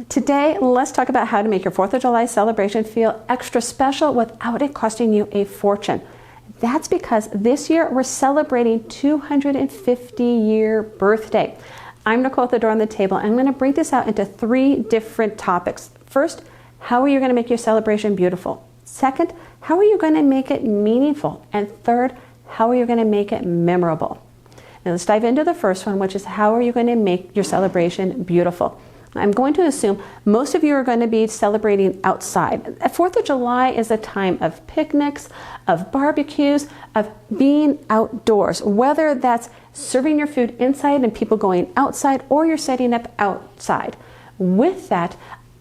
Today, let's talk about how to make your 4th of July celebration feel extra special without it costing you a fortune. That's because this year we're celebrating 250-year birthday. I'm Nicole at the Door on the Table, and I'm going to break this out into 3 different topics. First, how are you going to make your celebration beautiful? Second, how are you going to make it meaningful? And third, how are you going to make it memorable? Now let's dive into the first one, which is how are you going to make your celebration beautiful? I'm going to assume most of you are going to be celebrating outside. 4th of July is a time of picnics, of barbecues, of being outdoors, whether that's serving your food inside and people going outside, or you're setting up outside. With that,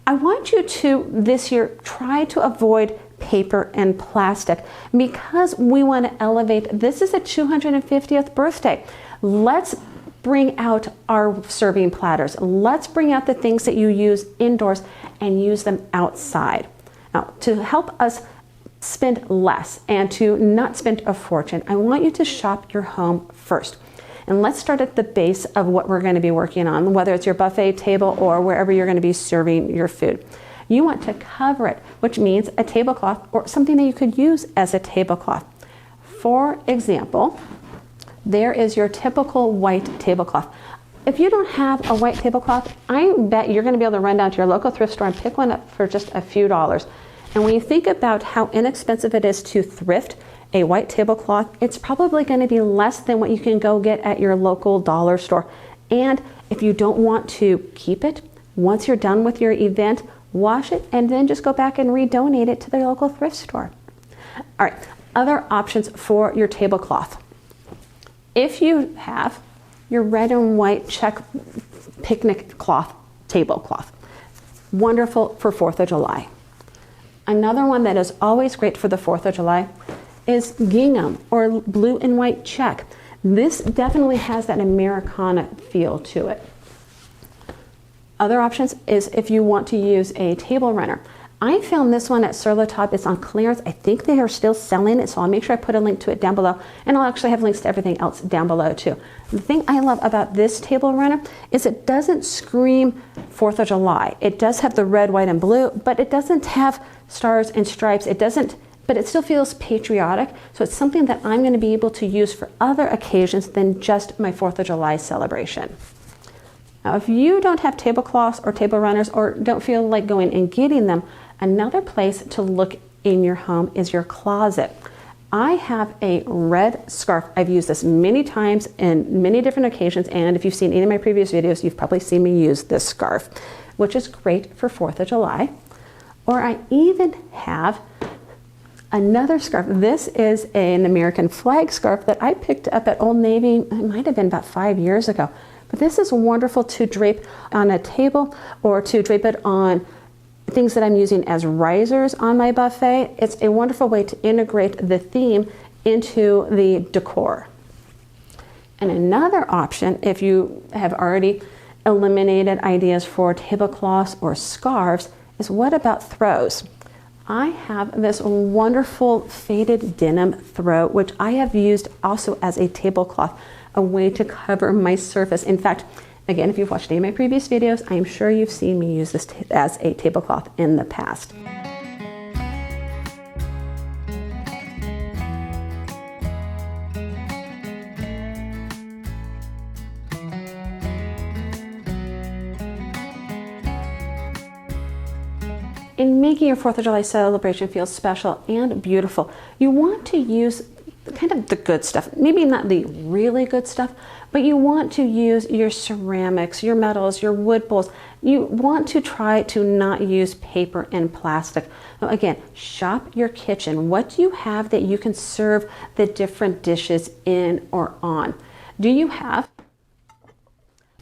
I want you to this year try to avoid paper and plastic because we want to elevate. This is a 250th birthday. Let's bring out our serving platters. Let's bring out the things that you use indoors and use them outside. Now, to help us spend less and to not spend a fortune, I want you to shop your home first. And let's start at the base of what we're going to be working on, whether it's your buffet table or wherever you're going to be serving your food. You want to cover it, which means a tablecloth or something that you could use as a tablecloth. For example, there is your typical white tablecloth. If you don't have a white tablecloth, I bet you're going to be able to run down to your local thrift store and pick one up for just a few dollars. And when you think about how inexpensive it is to thrift a white tablecloth, it's probably going to be less than what you can go get at your local dollar store. And if you don't want to keep it, once you're done with your event, wash it and then just go back and redonate it to the local thrift store. All right, other options for your tablecloth. If you have your red and white check picnic cloth, tablecloth, wonderful for 4th of July. Another one that is always great for the 4th of July is gingham or blue and white check. This definitely has that Americana feel to it. Other options is if you want to use a table runner. I found this one at Sur La Table. It's on clearance. I think they are still selling it, so I'll make sure I put a link to it down below, and I'll actually have links to everything else down below too. The thing I love about this table runner is it doesn't scream 4th of July. It does have the red, white, and blue, but it doesn't have stars and stripes. But it still feels patriotic, so it's something that I'm going to be able to use for other occasions than just my 4th of July celebration. Now, if you don't have tablecloths or table runners or don't feel like going and getting them, another place to look in your home is your closet. I have a red scarf. I've used this many times in many different occasions, and if you've seen any of my previous videos, you've probably seen me use this scarf, which is great for 4th of July. Or I even have another scarf. This is an American flag scarf that I picked up at Old Navy. It might have been about 5 years ago. But this is wonderful to drape on a table or to drape it on things that I'm using as risers on my buffet. It's a wonderful way to integrate the theme into the decor. And another option, if you have already eliminated ideas for tablecloths or scarves, is what about throws? I have this wonderful faded denim throw, which I have used also as a tablecloth, a way to cover my surface. In fact, again, if you've watched any of my previous videos, I am sure you've seen me use this as a tablecloth in the past. In making your 4th of July celebration feel special and beautiful, you want to use kind of the good stuff, maybe not the really good stuff, but you want to use your ceramics, your metals, your wood bowls. You want to try to not use paper and plastic. Now, again, shop your kitchen. What do you have that you can serve the different dishes in or on? Do you have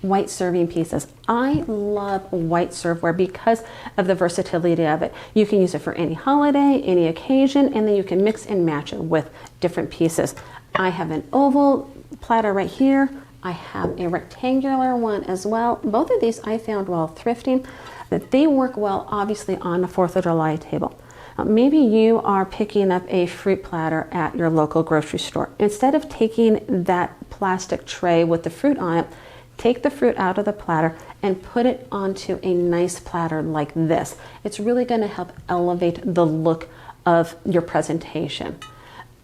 white serving pieces? I love white serveware because of the versatility of it. You can use it for any holiday, any occasion, and then you can mix and match it with different pieces. I have an oval platter right here. I have a rectangular one as well. Both of these I found while thrifting that they work well, obviously, on a 4th of July table. Maybe you are picking up a fruit platter at your local grocery store. Instead of taking that plastic tray with the fruit on it, take the fruit out of the platter and put it onto a nice platter like this. It's really going to help elevate the look of your presentation.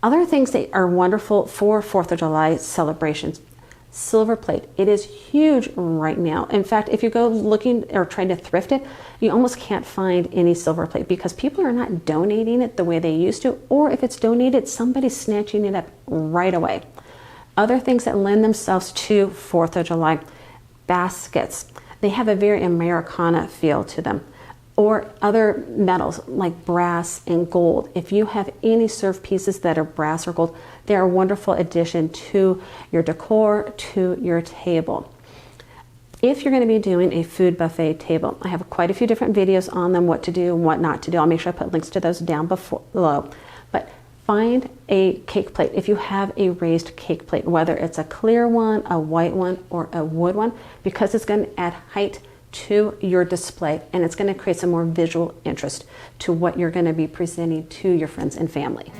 Other things that are wonderful for 4th of July celebrations: silver plate. It is huge right now. In fact, if you go looking or trying to thrift it, you almost can't find any silver plate because people are not donating it the way they used to, or if it's donated, somebody's snatching it up right away. Other things that lend themselves to 4th of July: baskets. They have a very Americana feel to them. Or other metals like brass and gold. If you have any serve pieces that are brass or gold, they are a wonderful addition to your decor, to your table. If you're going to be doing a food buffet table, I have quite a few different videos on them, what to do and what not to do. I'll make sure I put links to those down below. But find a cake plate. If you have a raised cake plate, whether it's a clear one, a white one, or a wood one, because it's going to add height to your display, and it's going to create some more visual interest to what you're going to be presenting to your friends and family.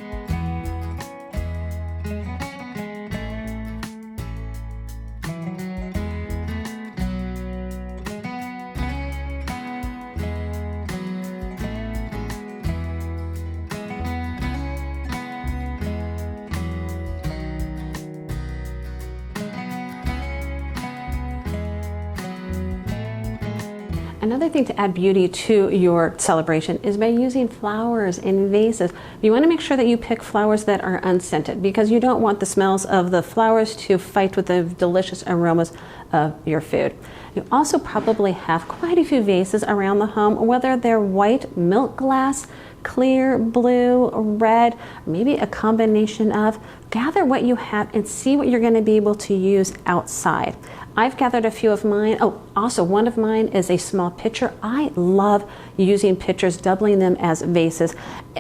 Another thing to add beauty to your celebration is by using flowers in vases. You want to make sure that you pick flowers that are unscented because you don't want the smells of the flowers to fight with the delicious aromas of your food. You also probably have quite a few vases around the home, whether they're white milk glass, clear, blue, red, maybe a combination of. Gather what you have and see what you're going to be able to use outside. I've gathered a few of mine. Oh, also one of mine is a small pitcher. I love using pitchers, doubling them as vases,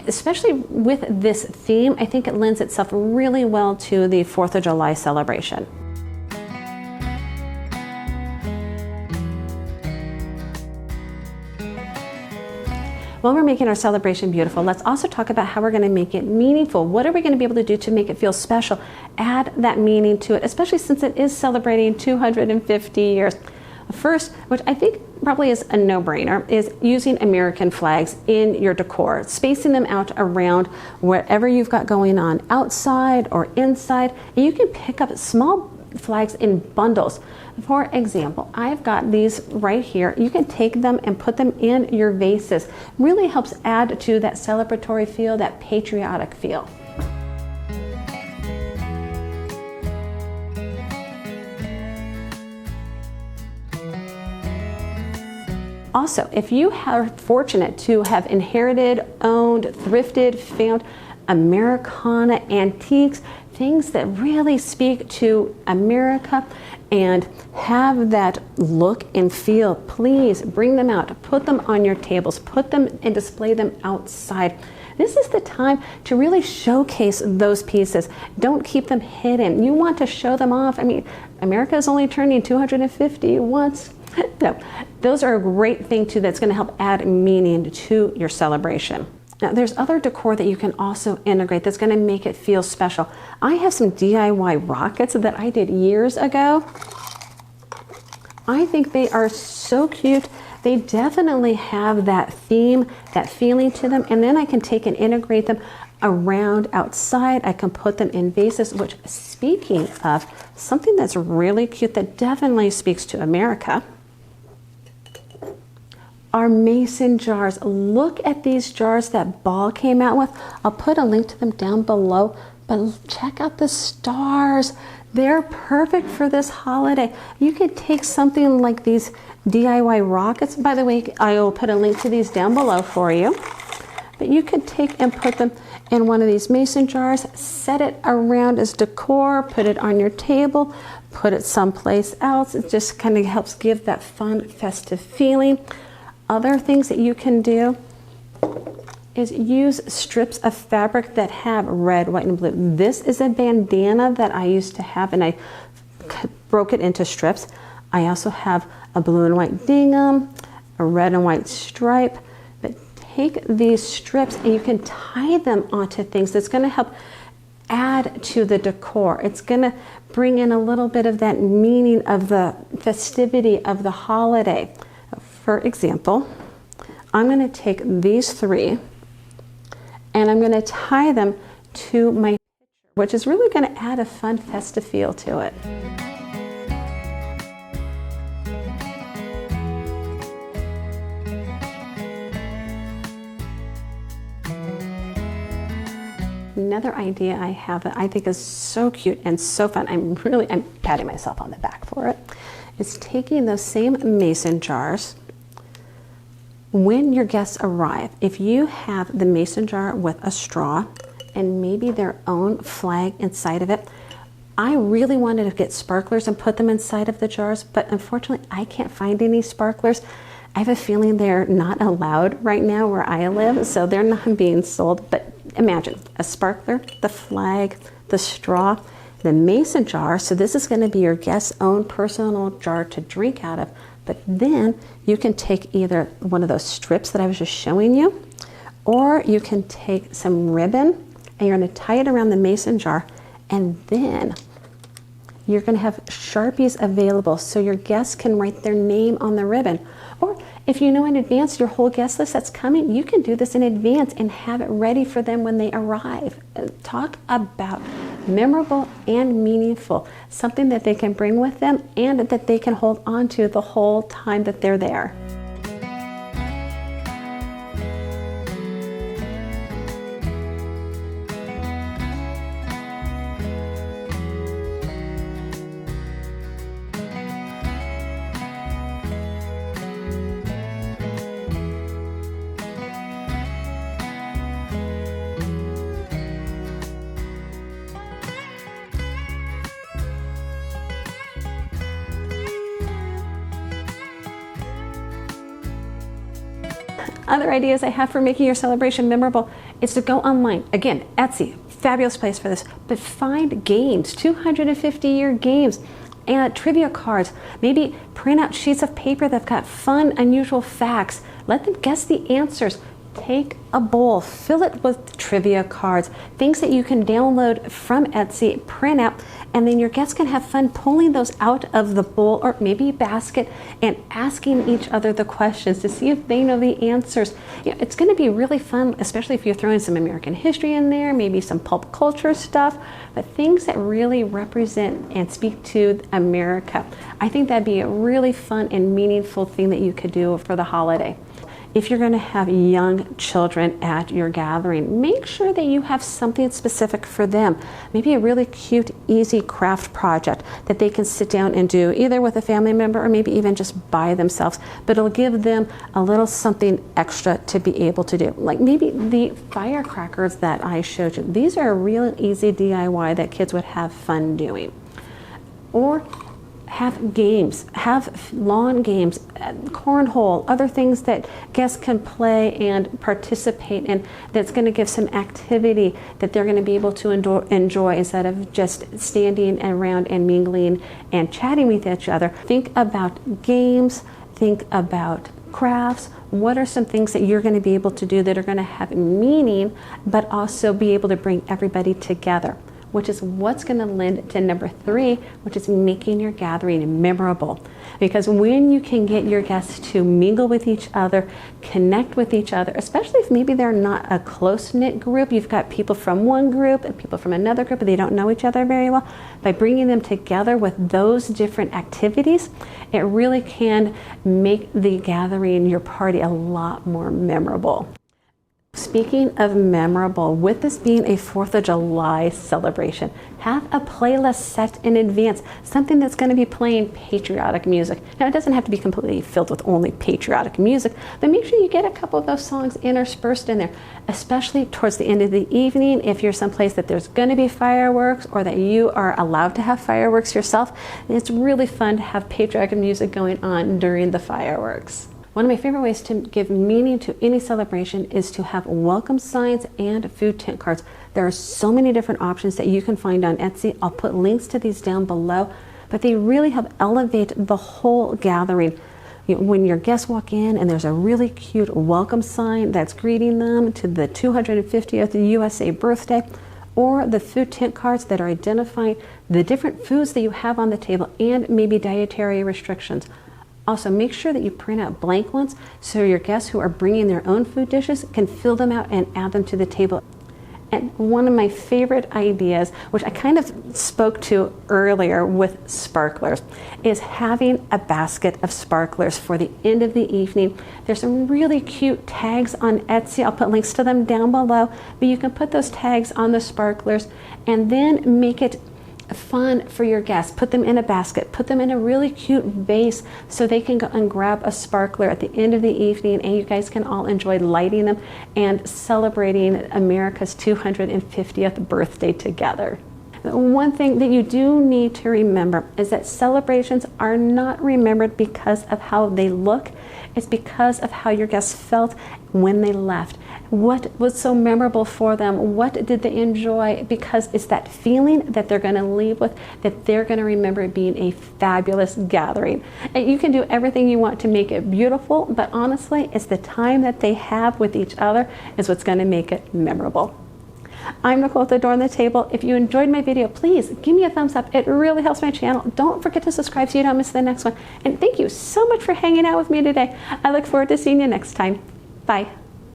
especially with this theme. I think it lends itself really well to the 4th of July celebration. While we're making our celebration beautiful, let's also talk about how we're going to make it meaningful. What are we going to be able to do to make it feel special? Add that meaning to it, especially since it is celebrating 250 years. First, which I think probably is a no-brainer, is using American flags in your decor, spacing them out around whatever you've got going on, outside or inside. And you can pick up small flags in bundles. For example, I've got these right here. You can take them and put them in your vases. Really helps add to that celebratory feel, that patriotic feel. Also, if you are fortunate to have inherited, owned, thrifted, found Americana antiques, things that really speak to America and have that look and feel, please bring them out, put them on your tables, put them and display them outside. This is the time to really showcase those pieces. Don't keep them hidden. You want to show them off. I mean, America is only turning 250 once. No, those are a great thing too that's going to help add meaning to your celebration. Now, there's other decor that you can also integrate that's going to make it feel special. I have some DIY rockets that I did years ago. I think they are so cute. They definitely have that theme, that feeling to them, and then I can take and integrate them around outside. I can put them in vases, which, speaking of something that's really cute that definitely speaks to America, are mason jars. Look at these jars that Ball came out with. I'll put a link to them down below, but check out the stars. They're perfect for this holiday. You could take something like these DIY rockets. By the way, I will put a link to these down below for you. But you could take and put them in one of these mason jars, set it around as decor, put it on your table, put it someplace else. It just kind of helps give that fun, festive feeling. Other things that you can do is use strips of fabric that have red, white, and blue. This is a bandana that I used to have, and I broke it into strips. I also have a blue and white gingham, a red and white stripe. But take these strips and you can tie them onto things. That's going to help add to the decor. It's going to bring in a little bit of that meaning of the festivity of the holiday. For example, I'm going to take these three and I'm going to tie them to my picture, which is really going to add a fun festive feel to it. Another idea I have that I think is so cute and so fun, I'm patting myself on the back for it, is taking those same mason jars. When your guests arrive, if you have the mason jar with a straw and maybe their own flag inside of it, I really wanted to get sparklers and put them inside of the jars, but unfortunately I can't find any sparklers. I have a feeling they're not allowed right now where I live, so they're not being sold. But imagine a sparkler, the flag, the straw, the mason jar. So this is going to be your guest's own personal jar to drink out of. But then you can take either one of those strips that I was just showing you, or you can take some ribbon and you're going to tie it around the mason jar, and then you're going to have Sharpies available so your guests can write their name on the ribbon. Or if you know in advance your whole guest list that's coming, you can do this in advance and have it ready for them when they arrive. Talk about memorable and meaningful, something that they can bring with them and that they can hold on to the whole time that they're there. Other ideas I have for making your celebration memorable is to go online. Again, Etsy, fabulous place for this, but find games, 250-year games, and trivia cards. Maybe print out sheets of paper that've got fun, unusual facts. Let them guess the answers. Take a bowl, fill it with trivia cards, things that you can download from Etsy, print out, and then your guests can have fun pulling those out of the bowl or maybe basket and asking each other the questions to see if they know the answers. You know, it's going to be really fun, especially if you're throwing some American history in there, maybe some pulp culture stuff, but things that really represent and speak to America. I think that'd be a really fun and meaningful thing that you could do for the holiday. If you're going to have young children at your gathering, make sure that you have something specific for them. Maybe a really cute, easy craft project that they can sit down and do either with a family member or maybe even just by themselves. But it'll give them a little something extra to be able to do. Like maybe the firecrackers that I showed you. These are a real easy DIY that kids would have fun doing. Or have games, have lawn games, cornhole, other things that guests can play and participate in that's going to give some activity that they're going to be able to enjoy instead of just standing around and mingling and chatting with each other. Think about games, think about crafts. What are some things that you're going to be able to do that are going to have meaning but also be able to bring everybody together? Which is what's going to lend to number 3, which is making your gathering memorable. Because when you can get your guests to mingle with each other, connect with each other, especially if maybe they're not a close-knit group, you've got people from one group and people from another group, and they don't know each other very well, by bringing them together with those different activities, it really can make the gathering, your party, a lot more memorable. Speaking of memorable, with this being a 4th of July celebration, have a playlist set in advance, something that's going to be playing patriotic music. Now, it doesn't have to be completely filled with only patriotic music, but make sure you get a couple of those songs interspersed in there, especially towards the end of the evening. If you're someplace that there's going to be fireworks or that you are allowed to have fireworks yourself, it's really fun to have patriotic music going on during the fireworks. One of my favorite ways to give meaning to any celebration is to have welcome signs and food tent cards. There are so many different options that you can find on Etsy. I'll put links to these down below, but they really help elevate the whole gathering. When your guests walk in and there's a really cute welcome sign that's greeting them to the 250th USA birthday, or the food tent cards that are identifying the different foods that you have on the table and maybe dietary restrictions. Also, make sure that you print out blank ones so your guests who are bringing their own food dishes can fill them out and add them to the table. And one of my favorite ideas, which I kind of spoke to earlier with sparklers, is having a basket of sparklers for the end of the evening. There's some really cute tags on Etsy. I'll put links to them down below, but you can put those tags on the sparklers and then make it fun for your guests. Put them in a basket, put them in a really cute vase so they can go and grab a sparkler at the end of the evening, and you guys can all enjoy lighting them and celebrating America's 250th birthday together. One thing that you do need to remember is that celebrations are not remembered because of how they look. It's because of how your guests felt when they left. What was so memorable for them? What did they enjoy? Because it's that feeling that they're going to leave with, that they're going to remember it being a fabulous gathering. And you can do everything you want to make it beautiful, but honestly, it's the time that they have with each other is what's going to make it memorable. I'm Nicole with Adorn the Table. If you enjoyed my video, please give me a thumbs up. It really helps my channel. Don't forget to subscribe so you don't miss the next one. And thank you so much for hanging out with me today. I look forward to seeing you next time. Bye.